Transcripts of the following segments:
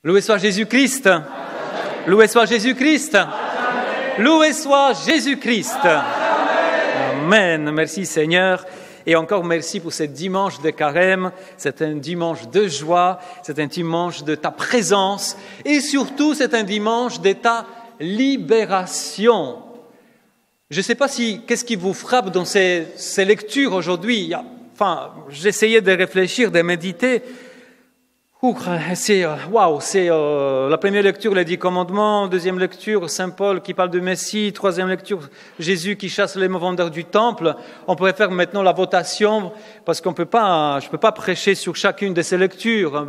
Loué soit Jésus-Christ. Loué soit Jésus-Christ. Loué soit Jésus-Christ. Amen. Merci Seigneur. Et encore merci pour ce dimanche de carême. C'est un dimanche de joie. C'est un dimanche de ta présence. Et surtout, c'est un dimanche de ta libération. Je ne sais pas qu'est-ce qui vous frappe dans ces lectures aujourd'hui. J'essayais de réfléchir, de méditer. C'est la première lecture, les 10 commandements, deuxième lecture, Saint Paul qui parle du Messie, troisième lecture, Jésus qui chasse les vendeurs du temple. On pourrait faire maintenant la votation parce je ne peux pas prêcher sur chacune de ces lectures.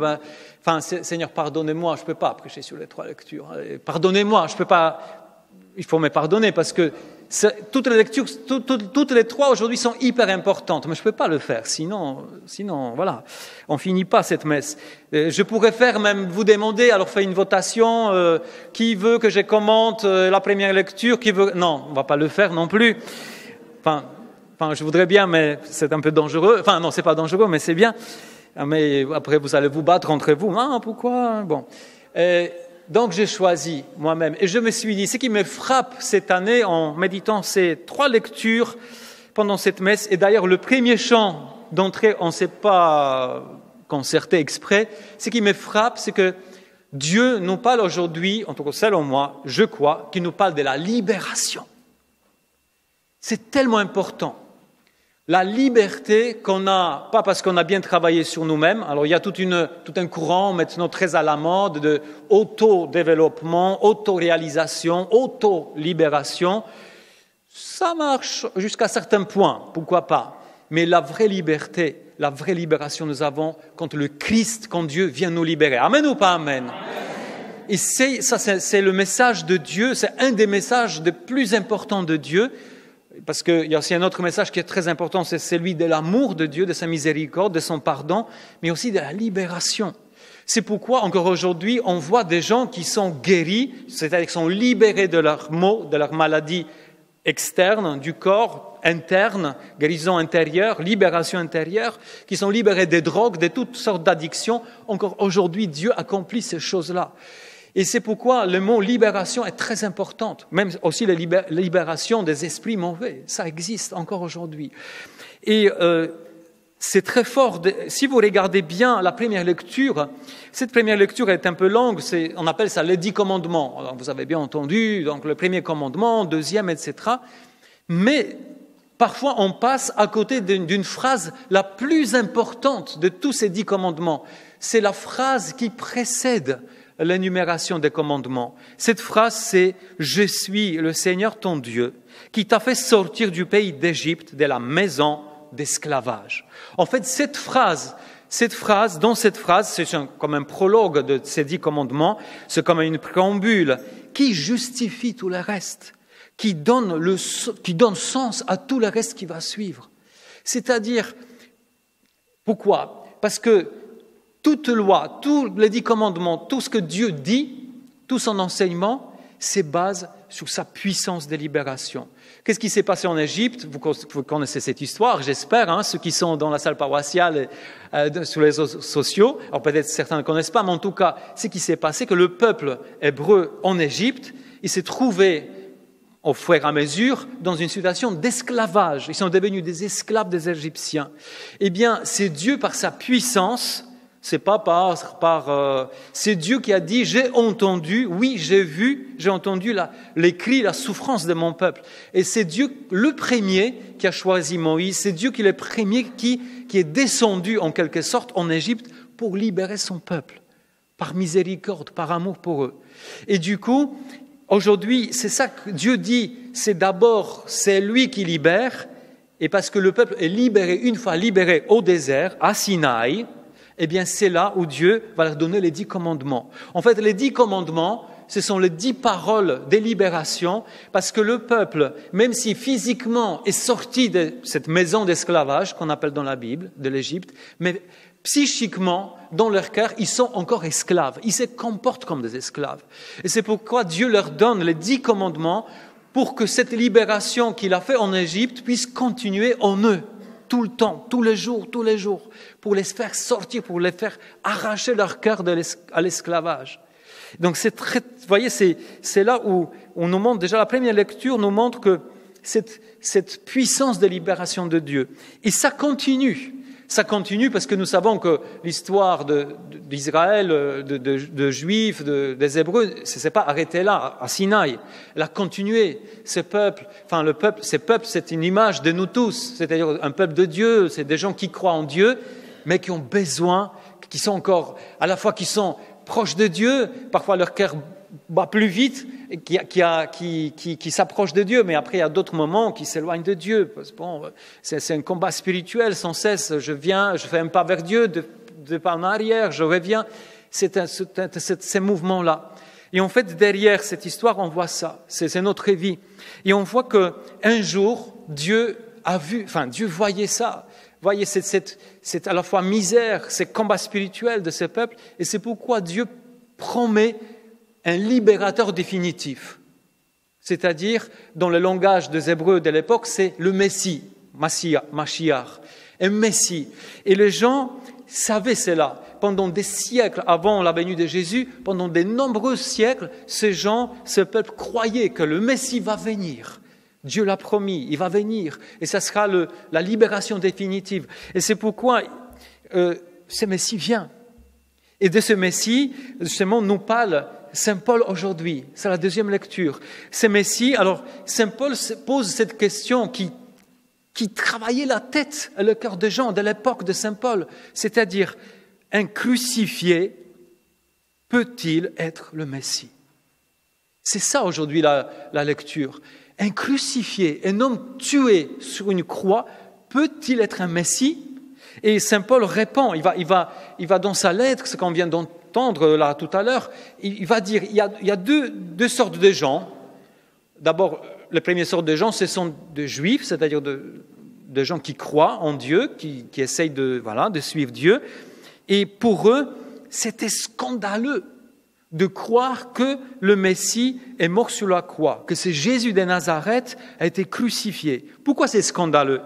Seigneur, pardonnez-moi, je ne peux pas prêcher sur les 3 lectures. Pardonnez-moi, je ne peux pas, il faut me pardonner parce que toutes les lectures, toutes les 3 aujourd'hui sont hyper importantes, mais je ne peux pas le faire, sinon, voilà, on ne finit pas cette messe. Je pourrais même vous demander, alors faire une votation, qui veut que je commente la première lecture, non, on ne va pas le faire non plus. Je voudrais bien, mais c'est un peu dangereux. Non, c'est pas dangereux, mais c'est bien. Mais après, vous allez vous battre entre vous. Ah, pourquoi? Bon. Donc, j'ai choisi moi-même. Et je me suis dit, ce qui me frappe cette année en méditant ces 3 lectures pendant cette messe, et d'ailleurs, le premier chant d'entrée, on ne s'est pas concerté exprès, ce qui me frappe, c'est que Dieu nous parle aujourd'hui, en tout cas selon moi, je crois, qu'il nous parle de la libération. C'est tellement important. La liberté qu'on a, pas parce qu'on a bien travaillé sur nous-mêmes, alors il y a tout un courant maintenant très à la mode de auto-développement, auto-réalisation, auto-libération. Ça marche jusqu'à certains points, pourquoi pas. Mais la vraie liberté, la vraie libération nous avons quand le Christ, quand Dieu vient nous libérer. Amen ou pas amen? Et c'est le message de Dieu, c'est un des messages les plus importants de Dieu. Parce qu'il y a aussi un autre message qui est très important, c'est celui de l'amour de Dieu, de sa miséricorde, de son pardon, mais aussi de la libération. C'est pourquoi, encore aujourd'hui, on voit des gens qui sont guéris, c'est-à-dire qui sont libérés de leurs maux, de leurs maladies externes, du corps, interne, guérison intérieure, libération intérieure, qui sont libérés des drogues, de toutes sortes d'addictions. Encore aujourd'hui, Dieu accomplit ces choses-là. Et c'est pourquoi le mot libération est très important. Même aussi la libération des esprits mauvais, ça existe encore aujourd'hui. Et c'est très fort. Si vous regardez bien la première lecture, cette première lecture est un peu longue, on appelle ça les 10 commandements. Alors, vous avez bien entendu, donc le premier commandement, deuxième, etc. Mais parfois on passe à côté d'une phrase la plus importante de tous ces 10 commandements. C'est la phrase qui précède l'énumération des commandements. Cette phrase, c'est « Je suis le Seigneur ton Dieu qui t'a fait sortir du pays d'Égypte, de la maison d'esclavage. » En fait, cette phrase, c'est comme un prologue de ces 10 commandements, c'est comme une préambule qui justifie tout le reste, qui donne sens à tout le reste qui va suivre. C'est-à-dire, pourquoi? Parce que toute loi, tous les 10 commandements, tout ce que Dieu dit, tout son enseignement, c'est basé sur sa puissance de libération. Qu'est-ce qui s'est passé en Égypte? Vous connaissez cette histoire, j'espère, ceux qui sont dans la salle paroissiale, sur les réseaux sociaux. Alors peut-être certains ne connaissent pas, mais en tout cas, ce qui s'est passé, que le peuple hébreu en Égypte, il s'est trouvé au fur et à mesure dans une situation d'esclavage. Ils sont devenus des esclaves des Égyptiens. Eh bien, c'est Dieu par sa puissance. C'est pas c'est Dieu qui a dit, j'ai entendu, oui, j'ai entendu les cris, la souffrance de mon peuple. Et c'est Dieu le premier qui a choisi Moïse, c'est Dieu qui est le premier qui est descendu en quelque sorte en Égypte pour libérer son peuple, par miséricorde, par amour pour eux. Et du coup, aujourd'hui, c'est ça que Dieu dit, c'est lui qui libère, et parce que le peuple est libéré, une fois libéré au désert, à Sinaï, eh bien, c'est là où Dieu va leur donner les 10 commandements. En fait, les 10 commandements, ce sont les 10 paroles de libération, parce que le peuple, même si physiquement est sorti de cette maison d'esclavage qu'on appelle dans la Bible, de l'Égypte, mais psychiquement, dans leur cœur, ils sont encore esclaves. Ils se comportent comme des esclaves. Et c'est pourquoi Dieu leur donne les 10 commandements pour que cette libération qu'il a faite en Égypte puisse continuer en eux. tout le temps, tous les jours, pour les faire sortir, pour les faire arracher leur cœur à l'esclavage. Donc vous voyez, c'est là où on nous montre, déjà la première lecture nous montre que cette puissance de libération de Dieu. Et ça continue parce que nous savons que l'histoire d'Israël, de Juifs, des Hébreux, ça ne s'est pas arrêté là, à Sinaï. Elle a continué. Ces peuples, c'est une image de nous tous, c'est-à-dire un peuple de Dieu, c'est des gens qui croient en Dieu, mais qui ont besoin, qui sont encore, à la fois qui sont proches de Dieu, parfois leur cœur bat plus vite, qui s'approchent de Dieu, mais après il y a d'autres moments qui s'éloignent de Dieu. Bon, c'est un combat spirituel sans cesse. Je fais un pas vers Dieu, deux pas en arrière, je reviens. C'est ces mouvements-là. Et en fait, derrière cette histoire, on voit ça. C'est notre vie. Et on voit qu'un jour, Dieu voyait ça. Voyez cette à la fois misère, ces combats spirituels de ces peuples, et c'est pourquoi Dieu promet un libérateur définitif. C'est-à-dire, dans le langage des Hébreux de l'époque, c'est le Messie, Mashiach, un Messie. Et les gens savaient cela. Pendant des siècles avant la venue de Jésus, pendant de nombreux siècles, ce peuple croyait que le Messie va venir. Dieu l'a promis, il va venir, et ça sera la libération définitive. Et c'est pourquoi ce Messie vient. Et de ce Messie, justement, nous parle Saint Paul aujourd'hui. C'est la deuxième lecture. Ce Messie, alors, Saint Paul pose cette question qui travaillait la tête et le cœur des gens de l'époque de Saint Paul, c'est-à-dire, un crucifié peut-il être le Messie? C'est ça aujourd'hui la lecture. Un crucifié, un homme tué sur une croix, peut-il être un Messie? Et Saint Paul répond, il va dans sa lettre, ce qu'on vient d'entendre là tout à l'heure, il va dire, il y a deux sortes de gens. D'abord, la première sorte de gens, ce sont des Juifs, c'est-à-dire de gens qui croient en Dieu, qui essayent de suivre Dieu. Et pour eux, c'était scandaleux de croire que le Messie est mort sur la croix, que c'est Jésus de Nazareth a été crucifié. Pourquoi c'est scandaleux?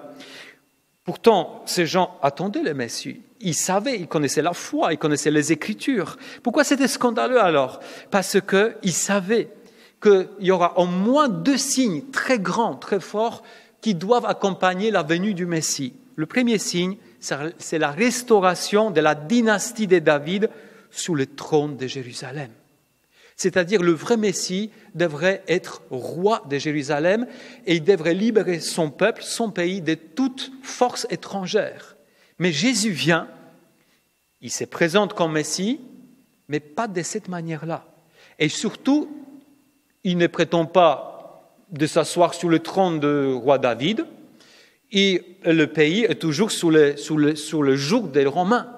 Pourtant, ces gens attendaient le Messie. Ils savaient, ils connaissaient la foi, ils connaissaient les Écritures. Pourquoi c'était scandaleux alors? Parce qu'ils savaient qu'il y aura au moins 2 signes très grands, très forts, qui doivent accompagner la venue du Messie. Le premier signe, c'est la restauration de la dynastie de David sous le trône de Jérusalem. C'est-à-dire le vrai Messie devrait être roi de Jérusalem et il devrait libérer son peuple, son pays de toute force étrangère. Mais Jésus vient, il se présente comme Messie, mais pas de cette manière-là. Et surtout, il ne prétend pas de s'asseoir sur le trône de roi David et le pays est toujours sous le joug des Romains.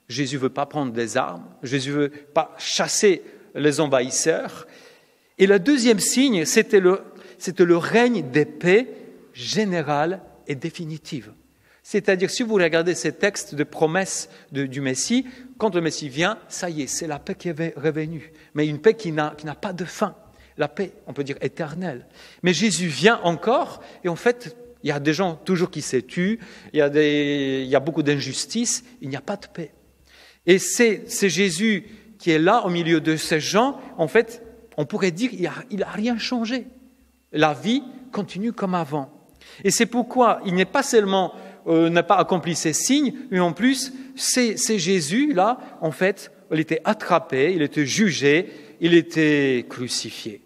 Jésus ne veut pas prendre des armes, Jésus ne veut pas chasser les envahisseurs. Et le deuxième signe, c'était le règne de paix générale et définitive. C'est-à-dire, si vous regardez ces textes de promesses du Messie, quand le Messie vient, ça y est, c'est la paix qui est revenue. Mais une paix qui n'a pas de fin. La paix, on peut dire, éternelle. Mais Jésus vient encore, et en fait, il y a des gens toujours qui se tuent, il y a beaucoup d'injustices, il n'y a pas de paix. Et c'est Jésus qui est là au milieu de ces gens. En fait, on pourrait dire qu'il n'a rien changé. La vie continue comme avant. Et c'est pourquoi il n'est pas seulement n'a pas accompli ces signes, mais en plus, c'est Jésus, là, en fait, il était attrapé, il était jugé, il était crucifié.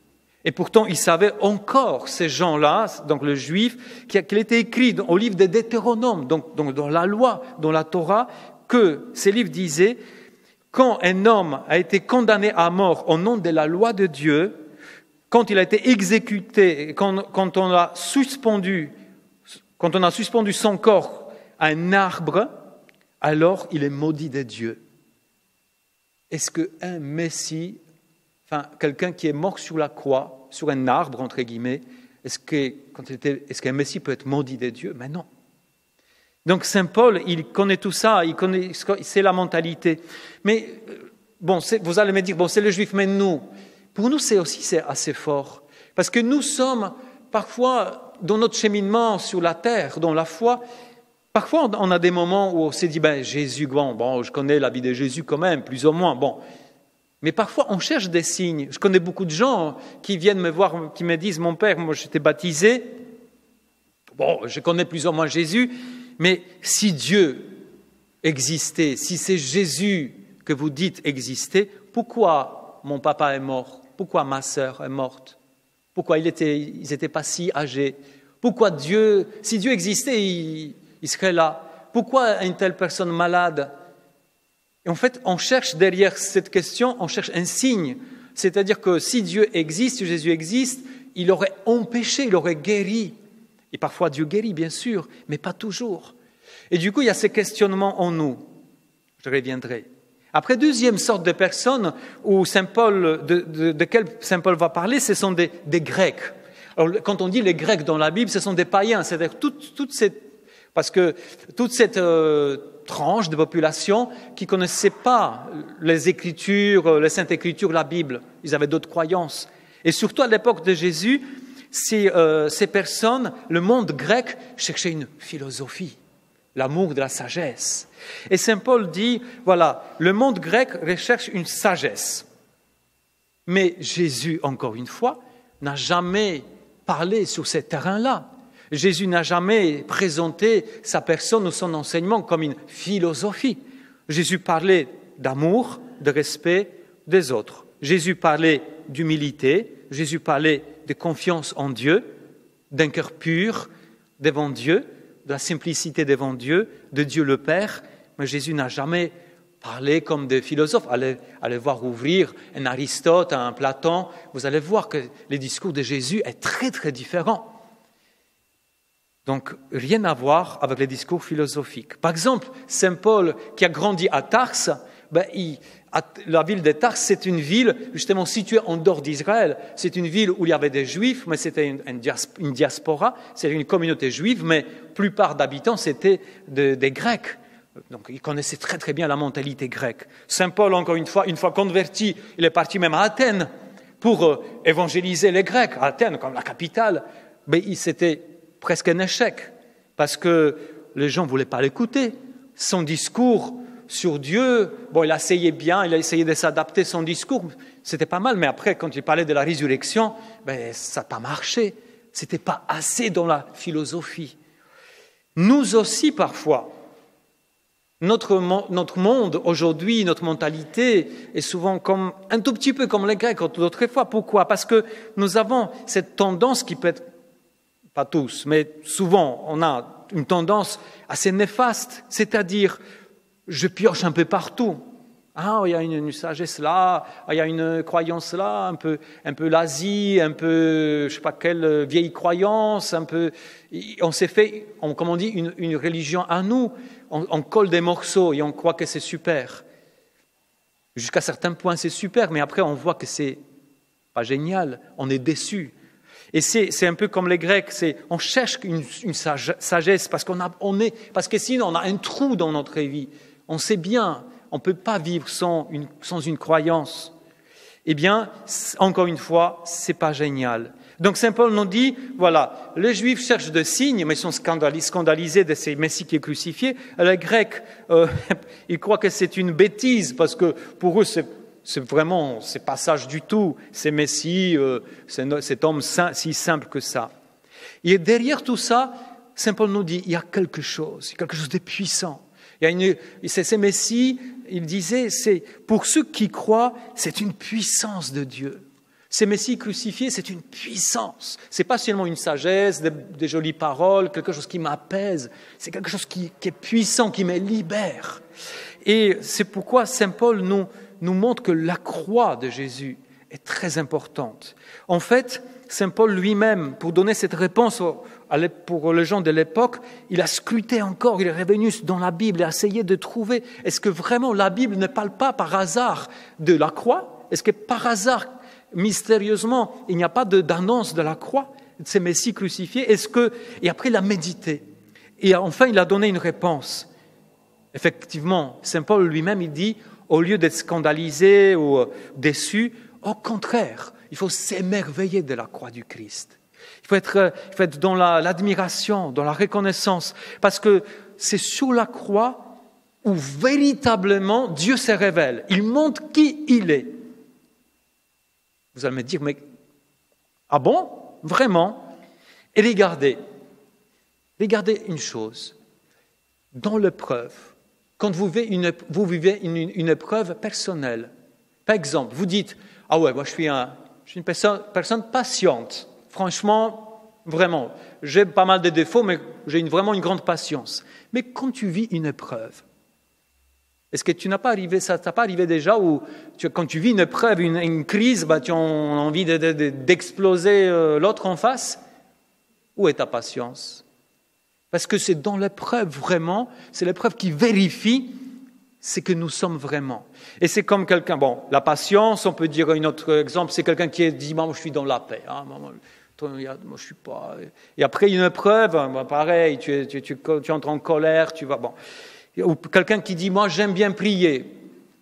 Et pourtant, il savait encore, ces gens-là, donc le juif, qu'il était écrit au livre des Deutéronomes, donc dans la loi, dans la Torah, que ces livres disaient, quand un homme a été condamné à mort au nom de la loi de Dieu, quand il a été exécuté, quand on a suspendu son corps à un arbre, alors il est maudit de Dieu. Est-ce qu'un Messie, quelqu'un qui est mort sur la croix, sur un arbre, entre guillemets, est-ce qu'un Messie peut être maudit de Dieu? Mais non. Donc Saint Paul, il connaît tout ça, c'est la mentalité. Mais bon, vous allez me dire, c'est les Juifs, mais nous, pour nous c'est assez fort. Parce que nous sommes parfois, dans notre cheminement sur la terre, dans la foi, parfois, on a des moments où on s'est dit, Jésus, bon, je connais la vie de Jésus quand même, plus ou moins, bon. Mais parfois, on cherche des signes. Je connais beaucoup de gens qui viennent me voir, qui me disent, mon père, moi j'étais baptisé, bon, je connais plus ou moins Jésus, mais si Dieu existait, si c'est Jésus que vous dites exister, pourquoi mon papa est mort? Pourquoi ma sœur est morte? Pourquoi ils n'étaient pas si âgés? Pourquoi Dieu, si Dieu existait, il serait là? Pourquoi une telle personne malade? Et en fait, on cherche derrière cette question, on cherche un signe. C'est-à-dire que si Dieu existe, si Jésus existe, il aurait empêché, il aurait guéri. Et parfois Dieu guérit, bien sûr, mais pas toujours. Et du coup, il y a ces questionnements en nous. Je reviendrai. Après, deuxième sorte de personnes où Saint Paul, de quelle Saint Paul va parler, ce sont des Grecs. Alors, quand on dit les Grecs dans la Bible, ce sont des païens, c'est-à-dire parce que toute cette tranche de population qui ne connaissait pas les Écritures, les Saintes Écritures, la Bible, ils avaient d'autres croyances. Et surtout à l'époque de Jésus, ces personnes, le monde grec, cherchait une philosophie, l'amour de la sagesse. Et Saint Paul dit, voilà, le monde grec recherche une sagesse. Mais Jésus, encore une fois, n'a jamais parlé sur ces terrains-là. Jésus n'a jamais présenté sa personne ou son enseignement comme une philosophie. Jésus parlait d'amour, de respect des autres. Jésus parlait d'humilité, Jésus parlait de confiance en Dieu, d'un cœur pur devant Dieu, de la simplicité devant Dieu, de Dieu le Père. Mais Jésus n'a jamais parlé comme des philosophes. Allez voir ouvrir un Aristote, un Platon, vous allez voir que le discours de Jésus est très très différent. Donc, rien à voir avec les discours philosophiques. Par exemple, Saint Paul, qui a grandi à Tarse, la ville de Tarse, c'est une ville justement située en dehors d'Israël. C'est une ville où il y avait des Juifs, mais c'était une diaspora, c'est une communauté juive, mais la plupart d'habitants, c'était des Grecs. Donc, il connaissait très très bien la mentalité grecque. Saint Paul, encore une fois converti, il est parti même à Athènes pour évangéliser les Grecs. À Athènes, comme la capitale, mais c'était presque un échec, parce que les gens ne voulaient pas l'écouter. Son discours sur Dieu, il essayait bien, il a essayé de s'adapter son discours, c'était pas mal, mais après, quand il parlait de la résurrection, ça n'a pas marché. Ce n'était pas assez dans la philosophie. Nous aussi, parfois, notre monde aujourd'hui, notre mentalité est souvent un tout petit peu comme les Grecs d'autrefois. Pourquoi? Parce que nous avons cette tendance qui peut être, pas tous, mais souvent, on a une tendance assez néfaste, c'est-à-dire, je pioche un peu partout. Il y a une sagesse là, il y a une croyance là, un peu l'Asie, un peu, je sais pas quelle vieille croyance, un peu. On s'est fait, comme on dit, une religion à nous. On colle des morceaux et on croit que c'est super. Jusqu'à certains points, c'est super, mais après, on voit que c'est pas génial. On est déçu. Et c'est un peu comme les Grecs, on cherche une sagesse parce que sinon on a un trou dans notre vie. On sait bien, on ne peut pas vivre sans une croyance. Eh bien, encore une fois, ce n'est pas génial. Donc Saint Paul nous dit, voilà, les Juifs cherchent des signes, mais ils sont scandalisés de ces Messies qui est crucifié. Les Grecs, ils croient que c'est une bêtise, parce que pour eux, c'est pas sage du tout, ces Messies, cet homme si simple que ça. Et derrière tout ça, Saint Paul nous dit, il y a quelque chose de puissant. Ces Messies, il disait, pour ceux qui croient, c'est une puissance de Dieu. Ces Messies crucifiés, c'est une puissance. Ce n'est pas seulement une sagesse, des jolies paroles, quelque chose qui m'apaise. C'est quelque chose qui est puissant, qui me libère. Et c'est pourquoi Saint Paul nous montre que la croix de Jésus est très importante. En fait, Saint Paul lui-même, pour donner cette réponse pour les gens de l'époque, il a scruté encore, il est revenu dans la Bible et a essayé de trouver, est-ce que vraiment la Bible ne parle pas par hasard de la croix? Est-ce que par hasard, mystérieusement, il n'y a pas d'annonce de la croix, de ces Messies crucifiés? Et après, il a médité. Et enfin, il a donné une réponse. Effectivement, Saint Paul lui-même, il dit, au lieu d'être scandalisé ou déçu, au contraire, il faut s'émerveiller de la croix du Christ. Il faut être dans l'admiration, dans la reconnaissance, parce que c'est sur la croix où véritablement Dieu se révèle. Il montre qui il est. Vous allez me dire, mais ah bon? Vraiment? Et regardez une chose. Dans l'épreuve, quand vous vivez une épreuve personnelle, par exemple, vous dites, ah ouais, moi je suis une personne patiente. Franchement, vraiment, j'ai pas mal de défauts, mais j'ai vraiment une grande patience. Mais quand tu vis une épreuve, est-ce que ça t'a pas arrivé déjà où quand tu vis une épreuve, une crise, tu as envie d'exploser l'autre en face? Où est ta patience? Parce que c'est dans l'épreuve vraiment, c'est l'épreuve qui vérifie ce que nous sommes vraiment. Et c'est comme quelqu'un, la patience, on peut dire un autre exemple, c'est quelqu'un qui dit, moi je suis dans la paix, moi je suis pas... Et après une épreuve, pareil, tu entres en colère, tu vas... Ou quelqu'un qui dit, moi j'aime bien prier.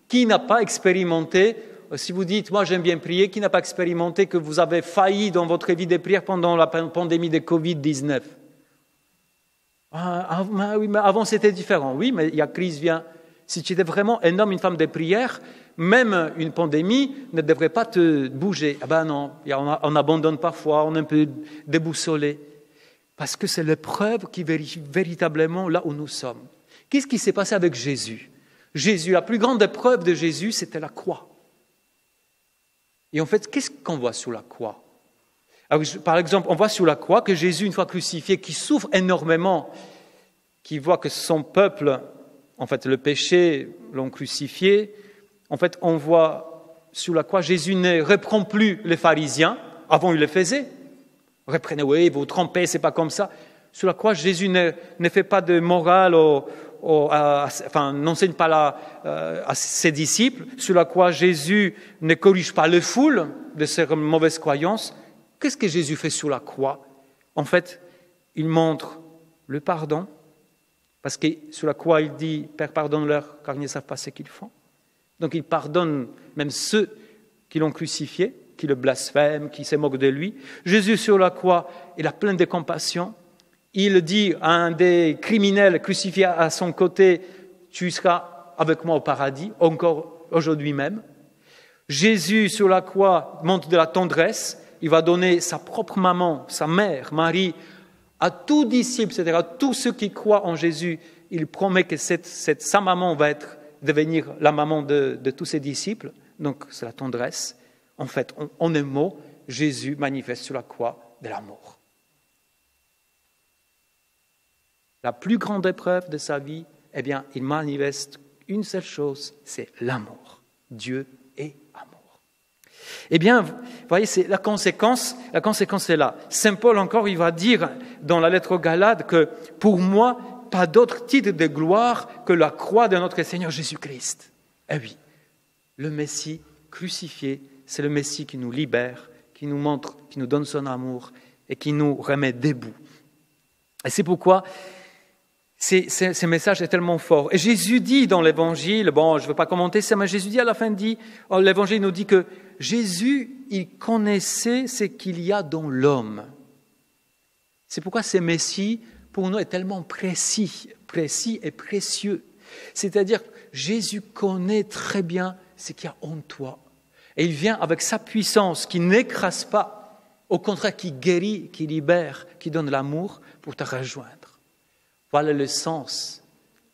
Qui n'a pas expérimenté, si vous dites, moi j'aime bien prier, qui n'a pas expérimenté que vous avez failli dans votre vie de prière pendant la pandémie de Covid-19? Oui, mais avant c'était différent. Oui, mais la crise vient. Si tu étais vraiment un homme, une femme de prière, même une pandémie ne devrait pas te bouger. Non, on abandonne parfois, on est un peu déboussolé. Parce que c'est l'épreuve qui vérifie véritablement là où nous sommes. Qu'est-ce qui s'est passé avec Jésus? La plus grande épreuve de Jésus, c'était la croix. Et en fait, qu'est-ce qu'on voit sur la croix? Par exemple, on voit sur la croix que Jésus, une fois crucifié, qui souffre énormément, qui voit que son peuple, en fait, le péché, l'ont crucifié. En fait, on voit sur la croix, Jésus ne reprend plus les pharisiens. Avant, il le faisait. Reprenez, oui, vous trompez, c'est pas comme ça. Sur la croix, Jésus ne fait pas de morale, n'enseigne pas à ses disciples. Sur la croix, Jésus ne corrige pas les foules de ces mauvaises croyances. Qu'est-ce que Jésus fait sur la croix? En fait, il montre le pardon, parce que sur la croix, il dit « Père, pardonne-leur, car ils ne savent pas ce qu'ils font ». Donc il pardonne même ceux qui l'ont crucifié, qui le blasphèment, qui se moquent de lui. Jésus sur la croix, il a plein de compassion. Il dit à un des criminels crucifiés à son côté « Tu seras avec moi au paradis, encore aujourd'hui même ». Jésus sur la croix montre de la tendresse. Il va donner sa propre maman, sa mère, Marie, à tout disciple, c'est-à-dire à tous ceux qui croient en Jésus. Il promet que sa maman va devenir la maman de tous ses disciples. Donc c'est la tendresse. En fait, en un mot, Jésus manifeste sur la croix de l'amour. La plus grande épreuve de sa vie, il manifeste une seule chose, c'est l'amour. Dieu est amour. Vous voyez, c'est la conséquence est là. Saint Paul encore, il va dire dans la lettre aux Galates que pour moi, pas d'autre titre de gloire que la croix de notre Seigneur Jésus-Christ. Eh oui, le Messie crucifié, c'est le Messie qui nous libère, qui nous montre, qui nous donne son amour et qui nous remet debout. Et c'est pourquoi ce message est tellement fort. Et Jésus dit dans l'Évangile, je ne veux pas commenter ça, mais Jésus dit à la fin, l'Évangile nous dit que Jésus, il connaissait ce qu'il y a dans l'homme. C'est pourquoi ce Messie, pour nous, est tellement précis et précieux. C'est-à-dire, Jésus connaît très bien ce qu'il y a en toi. Et il vient avec sa puissance qui n'écrase pas, au contraire, qui guérit, qui libère, qui donne l'amour pour te rejoindre. Voilà le sens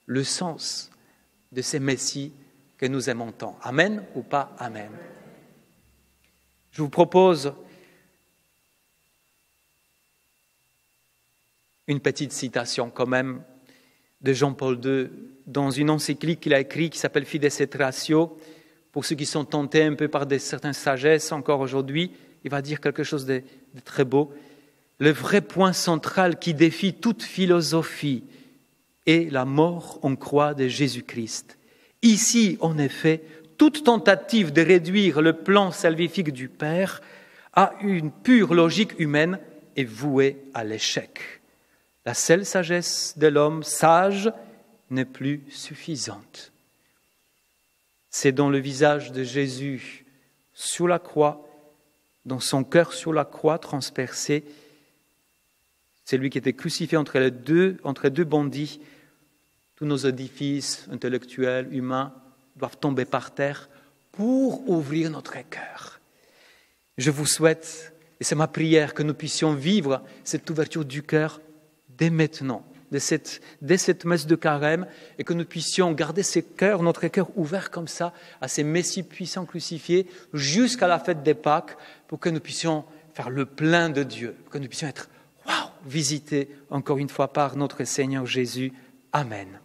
de ces Messies que nous aimons tant. Amen ou pas Amen? Je vous propose une petite citation quand même de Jean-Paul II dans une encyclique qu'il a écrite qui s'appelle Fides et Ratio. Pour ceux qui sont tentés un peu par certaines sagesses encore aujourd'hui, il va dire quelque chose de très beau. Le vrai point central qui défie toute philosophie est la mort en croix de Jésus-Christ. Ici, en effet, toute tentative de réduire le plan salvifique du Père à une pure logique humaine est vouée à l'échec. La seule sagesse de l'homme sage n'est plus suffisante. C'est dans le visage de Jésus sur la croix, dans son cœur sur la croix transpercé, c'est lui qui était crucifié entre deux bandits, tous nos édifices intellectuels, humains, doivent tomber par terre pour ouvrir notre cœur. Je vous souhaite, et c'est ma prière, que nous puissions vivre cette ouverture du cœur dès maintenant, dès cette messe de carême, et que nous puissions garder notre cœur ouvert comme ça à ces messies puissants crucifiés jusqu'à la fête des Pâques, pour que nous puissions faire le plein de Dieu, pour que nous puissions être visités encore une fois par notre Seigneur Jésus. Amen.